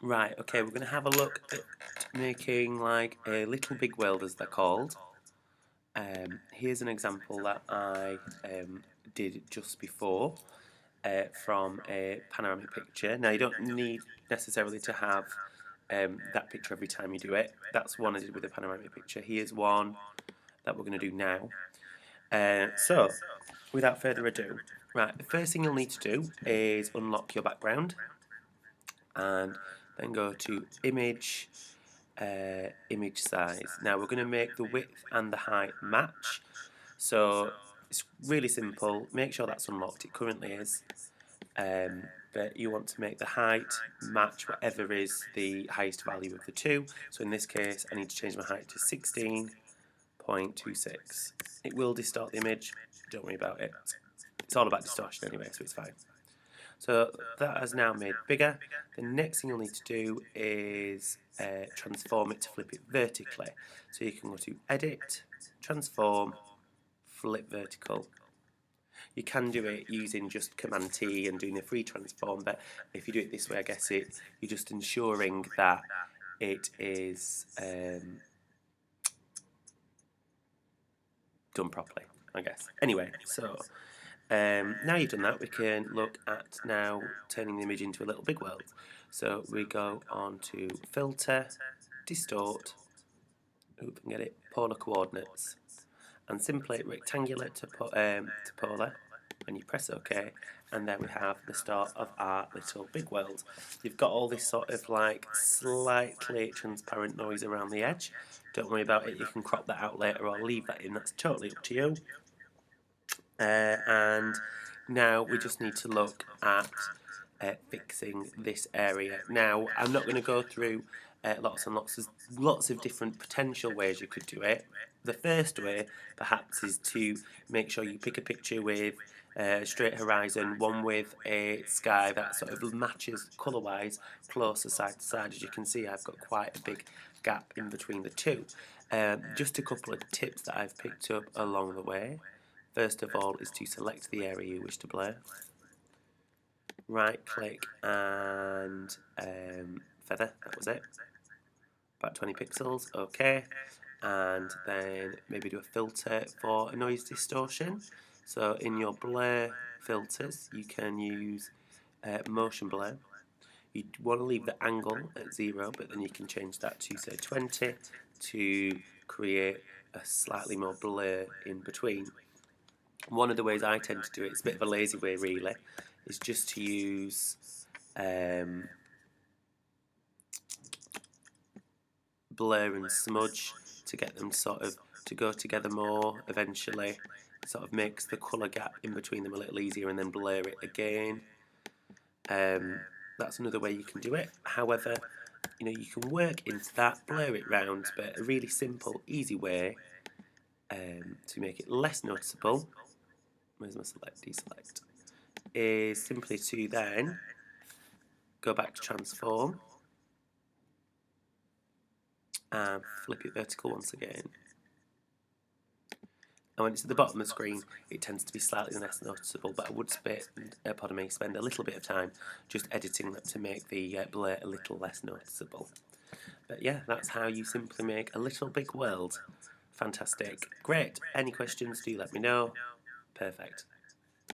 Right, okay, we're going to have a look at making like a little big world as they're called. Here's an example that I did just before from a panoramic picture. Now you don't need necessarily to have that picture every time you do it. That's one I did with a panoramic picture. Here's one that we're going to do now. So, without further ado, right, the first thing you'll need to do is unlock your background and then go to image, image size. Now we're going to make the width and the height match. So it's really simple. Make sure that's unlocked. It currently is. But you want to make the height match whatever is the highest value of the two. So in this case, I need to change my height to 16.26. It will distort the image. Don't worry about it. It's all about distortion anyway, so it's fine. So that has now made bigger. The next thing you'll need to do is transform it to flip it vertically. So you can go to Edit, Transform, Flip Vertical. You can do it using just Command T and doing a free transform, but if you do it this way, I guess you're just ensuring that it is done properly, I guess. Anyway, so now you've done that, we can look at now turning the image into a little big world. So we go on to Filter, Distort, get it, Polar Coordinates, and simply rectangular to polar, and you press OK, and then we have the start of our little big world. You've got all this sort of like slightly transparent noise around the edge. Don't worry about it, you can crop that out later or leave that in, that's totally up to you. And now we just need to look at fixing this area. Now I'm not going to go through lots and lots. There's lots of different potential ways you could do it. The first way perhaps is to make sure you pick a picture with straight horizon, one with a sky that sort of matches colour wise closer side to side. As you can see, I've got quite a big gap in between the two. Just a couple of tips that I've picked up along the way. First of all is to select the area you wish to blur. Right click and feather, that was it. About 20 pixels, okay. And then maybe do a filter for a noise distortion. So in your blur filters, you can use motion blur. You want to leave the angle at 0, but then you can change that to say 20 to create a slightly more blur in between. One of the ways I tend to do it, it's a bit of a lazy way really, is just to use blur and smudge to get them sort of to go together more eventually. It sort of makes the colour gap in between them a little easier, and then blur it again. That's another way you can do it. However, you can work into that, blur it round, but a really simple, easy way to make it less noticeable. Where's my select? Deselect. Is simply to then go back to transform and flip it vertical once again. And when it's at the bottom of the screen, it tends to be slightly less noticeable, but I would spend a little bit of time just editing that to make the blur a little less noticeable. But yeah, that's how you simply make a little big world. Fantastic. Great. Any questions, do let me know. Perfect.